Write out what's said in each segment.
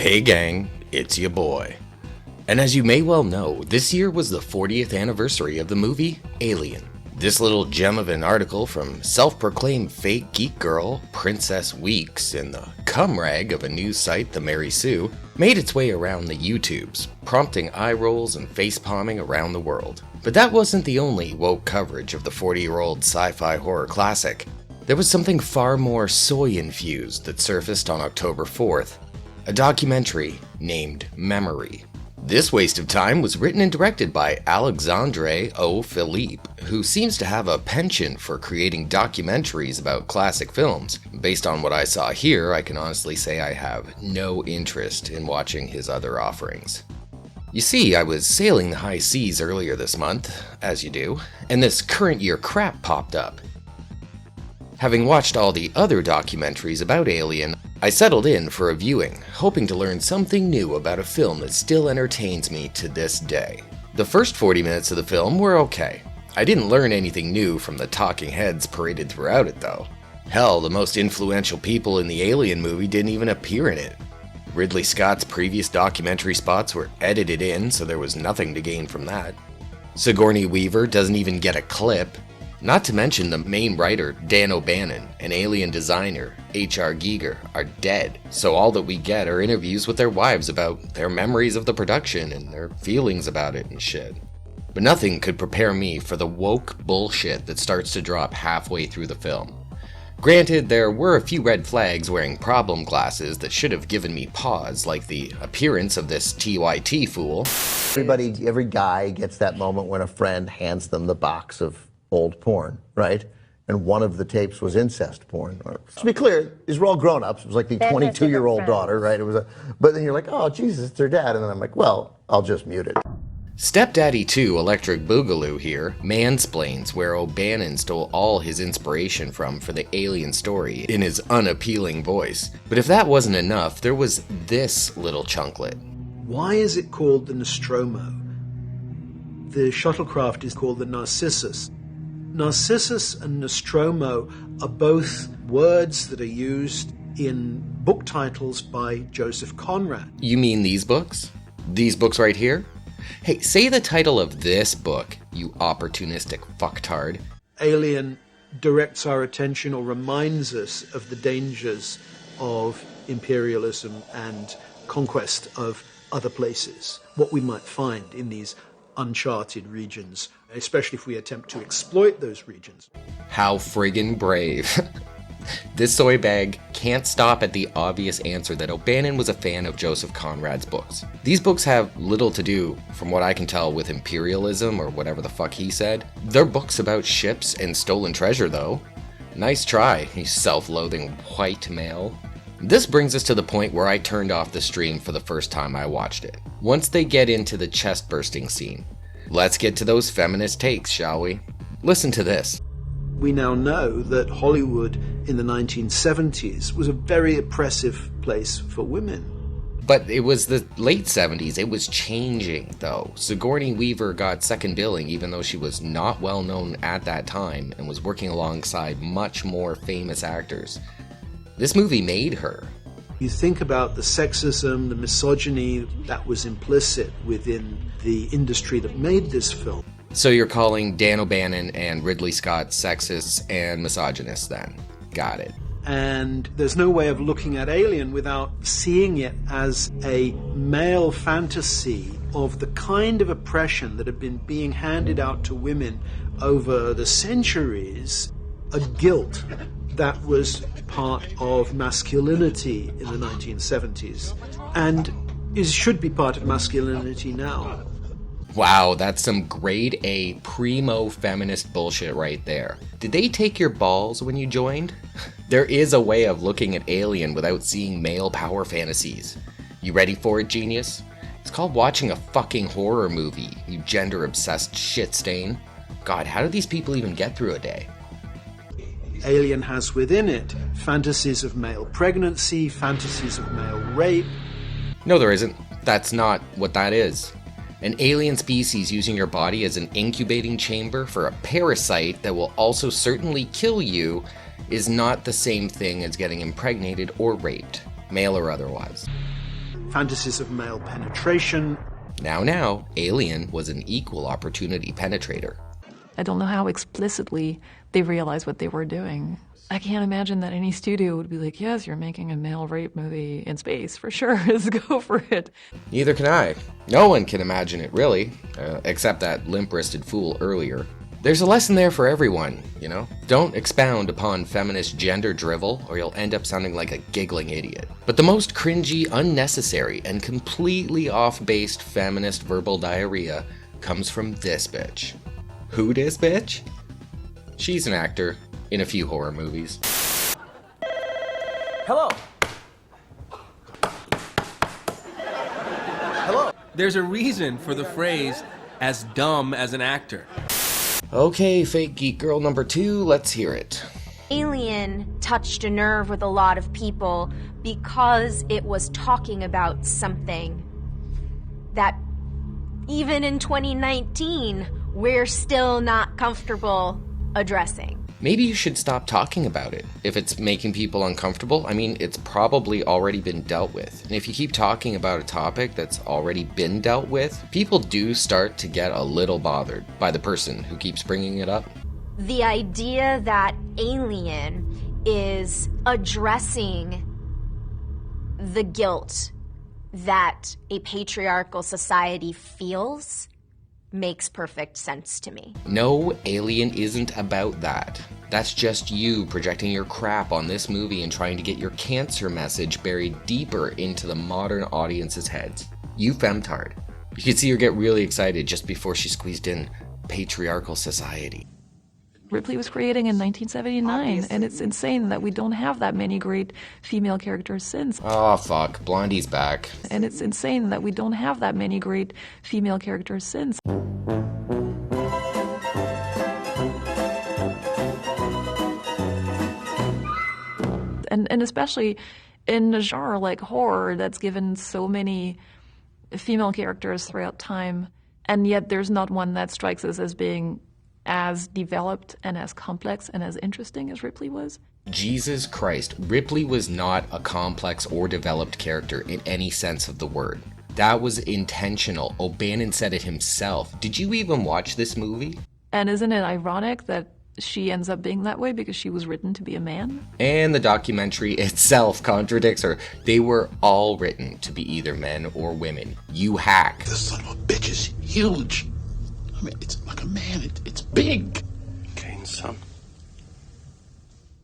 Hey gang, it's your boy. And as you may well know, this year was the 40th anniversary of the movie Alien. This little gem of an article from self-proclaimed fake geek girl Princess Weeks in the cum rag of a news site, the Mary Sue, made its way around the YouTubes, prompting eye rolls and face-palming around the world. But that wasn't the only woke coverage of the 40-year-old sci-fi horror classic. There was something far more soy-infused that surfaced on October 4th. A documentary named Memory. This waste of time was written and directed by Alexandre O. Philippe, who seems to have a penchant for creating documentaries about classic films. Based on what I saw here, I can honestly say I have no interest in watching his other offerings. You see, I was sailing the high seas earlier this month, as you do, and this current year crap popped up. Having watched all the other documentaries about Alien, I settled in for a viewing, hoping to learn something new about a film that still entertains me to this day. The first 40 minutes of the film were okay. I didn't learn anything new from the talking heads paraded throughout it though. Hell, the most influential people in the Alien movie didn't even appear in it. Ridley Scott's previous documentary spots were edited in, so there was nothing to gain from that. Sigourney Weaver doesn't even get a clip. Not to mention the main writer, Dan O'Bannon, and alien designer, H.R. Giger, are dead, so all that we get are interviews with their wives about their memories of the production and their feelings about it and shit. But nothing could prepare me for the woke bullshit that starts to drop halfway through the film. Granted, there were a few red flags wearing problem glasses that should have given me pause, like the appearance of this TYT fool. Every guy gets that moment when a friend hands them the box of old porn, right? And one of the tapes was incest porn. To be clear, these were all grown-ups. It was like the 22-year-old daughter, right? But then you're like, oh, Jesus, it's their dad. And then I'm like, well, I'll just mute it. Stepdaddy 2 Electric Boogaloo here mansplains where O'Bannon stole all his inspiration from for the Alien story in his unappealing voice. But if that wasn't enough, there was this little chunklet. Why is it called the Nostromo? The shuttlecraft is called the Narcissus. Narcissus and Nostromo are both words that are used in book titles by Joseph Conrad. You mean these books? These books right here? Hey, say the title of this book, you opportunistic fucktard. Alien directs our attention or reminds us of the dangers of imperialism and conquest of other places, what we might find in these uncharted regions, especially if we attempt to exploit those regions. How friggin' brave. This soy bag can't stop at the obvious answer that O'Bannon was a fan of Joseph Conrad's books. These books have little to do, from what I can tell, with imperialism or whatever the fuck he said. They're books about ships and stolen treasure though. Nice try, you self-loathing white male. This brings us to the point where I turned off the stream for the first time I watched it. Once they get into the chest-bursting scene. Let's get to those feminist takes, shall we? Listen to this. We now know that Hollywood in the 1970s was a very oppressive place for women. But it was the late 70s, it was changing though. Sigourney Weaver got second billing even though she was not well known at that time and was working alongside much more famous actors. This movie made her. You think about the sexism, the misogyny that was implicit within the industry that made this film. So you're calling Dan O'Bannon and Ridley Scott sexists and misogynists then? Got it. And there's no way of looking at Alien without seeing it as a male fantasy of the kind of oppression that had been being handed out to women over the centuries, a guilt that was part of masculinity in the 1970s and should be part of masculinity now. Wow, that's some grade A primo feminist bullshit right there. Did they take your balls when you joined? There is a way of looking at Alien without seeing male power fantasies. You ready for it, genius? It's called watching a fucking horror movie, you gender-obsessed shit stain. God, how do these people even get through a day? Alien has within it fantasies of male pregnancy, fantasies of male rape. No, there isn't. That's not what that is. An alien species using your body as an incubating chamber for a parasite that will also certainly kill you is not the same thing as getting impregnated or raped, male or otherwise. fantasies of male penetration. Now, Alien was an equal opportunity penetrator. I don't know how explicitly they realized what they were doing. I can't imagine that any studio would be like, yes, you're making a male rape movie in space, for sure, let's go for it. Neither can I. No one can imagine it, really, except that limp-wristed fool earlier. There's a lesson there for everyone, you know? Don't expound upon feminist gender drivel, or you'll end up sounding like a giggling idiot. But the most cringy, unnecessary, and completely off-based feminist verbal diarrhea comes from this bitch. Who dis bitch? She's an actor in a few horror movies. Hello. Hello. There's a reason for the phrase, as dumb as an actor. Okay, fake geek girl number 2, let's hear it. Alien touched a nerve with a lot of people because it was talking about something that even in 2019, we're still not comfortable addressing. Maybe you should stop talking about it. If it's making people uncomfortable, I mean, it's probably already been dealt with. And if you keep talking about a topic that's already been dealt with, people do start to get a little bothered by the person who keeps bringing it up. The idea that Alien is addressing the guilt that a patriarchal society feels makes perfect sense to me. No, Alien isn't about that. That's just you projecting your crap on this movie and trying to get your cancer message buried deeper into the modern audience's heads. You femtard. You could see her get really excited just before she squeezed in patriarchal society. Ripley was creating in 1979, and it's insane that we don't have that many great female characters since. Oh fuck, Blondie's back. And it's insane that we don't have that many great female characters since. And especially in a genre like horror that's given so many female characters throughout time, and yet there's not one that strikes us as being as developed and as complex and as interesting as Ripley was. Jesus Christ, Ripley was not a complex or developed character in any sense of the word. That was intentional. O'Bannon said it himself. Did you even watch this movie? And isn't it ironic that she ends up being that way because she was written to be a man? And the documentary itself contradicts her. They were all written to be either men or women. You hack. This son of a bitch is huge. I mean, it's like a man. It's big. Kane's son.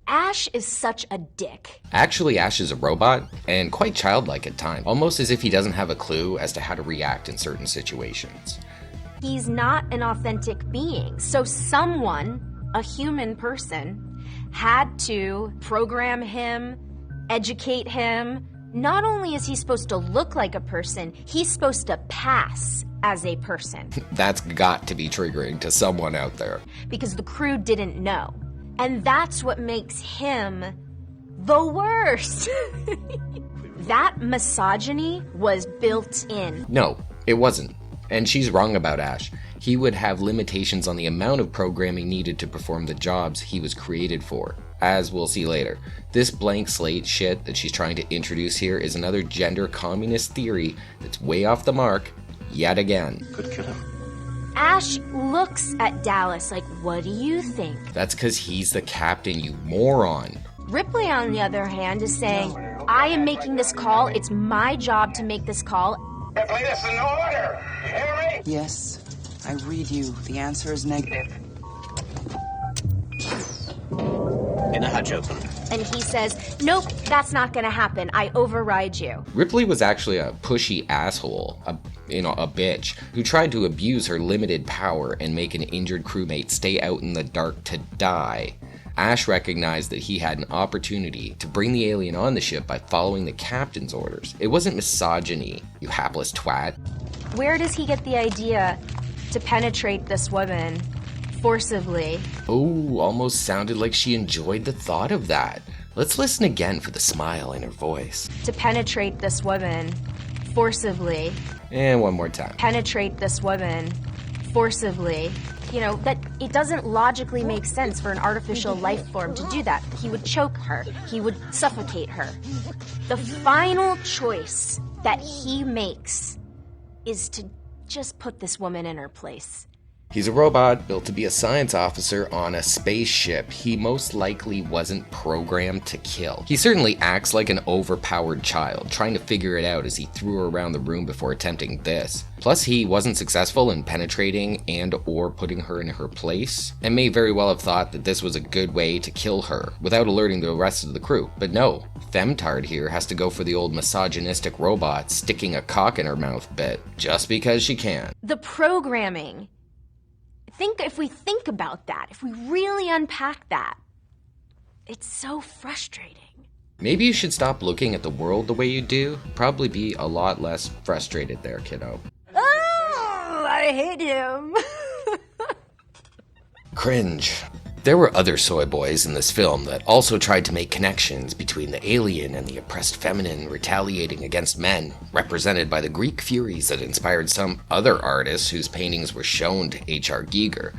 Ash is such a dick. Actually, Ash is a robot, and quite childlike at times, almost as if he doesn't have a clue as to how to react in certain situations. He's not an authentic being. So someone, a human person, had to program him, educate him. Not only is he supposed to look like a person, he's supposed to pass as a person. That's got to be triggering to someone out there. Because the crew didn't know. And that's what makes him the worst. That misogyny was built in. No, it wasn't. And she's wrong about Ash. He would have limitations on the amount of programming needed to perform the jobs he was created for, as we'll see later. This blank slate shit that she's trying to introduce here is another gender communist theory that's way off the mark, yet again. Could kill him. Ash looks at Dallas like, what do you think? That's because he's the captain, you moron. Ripley, on the other hand, is saying, I am making this call. It's my job to make this call. Ripley, this is an order. You hear me? Yes, I read you. The answer is negative. In the hatch open. And he says, nope, that's not going to happen. I override you. Ripley was actually a pushy asshole, a bitch, who tried to abuse her limited power and make an injured crewmate stay out in the dark to die. Ash recognized that he had an opportunity to bring the alien on the ship by following the captain's orders. It wasn't misogyny, you hapless twat. Where does he get the idea to penetrate this woman forcibly? Oh, almost sounded like she enjoyed the thought of that. Let's listen again for the smile in her voice. To penetrate this woman forcibly. And one more time. Penetrate this woman forcibly. You know, that it doesn't logically make sense for an artificial life form to do that. He would choke her. He would suffocate her. The final choice that he makes is to just put this woman in her place. He's a robot built to be a science officer on a spaceship he most likely wasn't programmed to kill. He certainly acts like an overpowered child, trying to figure it out as he threw her around the room before attempting this. Plus, he wasn't successful in penetrating and or putting her in her place, and may very well have thought that this was a good way to kill her without alerting the rest of the crew. But no, Femtard here has to go for the old misogynistic robot sticking a cock in her mouth bit, just because she can. The programming. If we think about that, if we really unpack that, it's so frustrating. Maybe you should stop looking at the world the way you do. Probably be a lot less frustrated there, kiddo. Oh, I hate him. Cringe. There were other soy boys in this film that also tried to make connections between the alien and the oppressed feminine retaliating against men, represented by the Greek furies that inspired some other artists whose paintings were shown to H.R. Giger.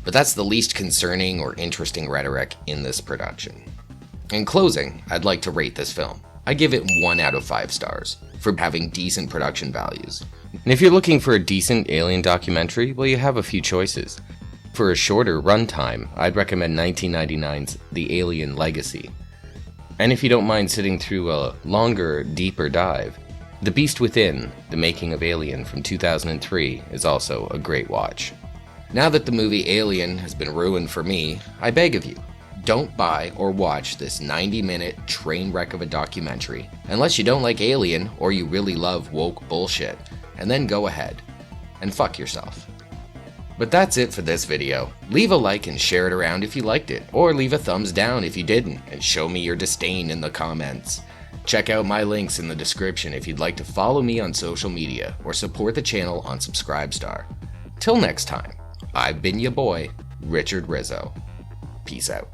But that's the least concerning or interesting rhetoric in this production. In closing, I'd like to rate this film. I give it 1 out of 5 stars for having decent production values. And if you're looking for a decent alien documentary, well, you have a few choices. For a shorter runtime, I'd recommend 1999's The Alien Legacy. And if you don't mind sitting through a longer, deeper dive, The Beast Within, The Making of Alien from 2003 is also a great watch. Now that the movie Alien has been ruined for me, I beg of you, don't buy or watch this 90-minute train wreck of a documentary unless you don't like Alien or you really love woke bullshit, and then go ahead and fuck yourself. But that's it for this video. Leave a like and share it around if you liked it, or leave a thumbs down if you didn't, and show me your disdain in the comments. Check out my links in the description if you'd like to follow me on social media, or support the channel on Subscribestar. Till next time, I've been your boy, Richard RiZzO. Peace out.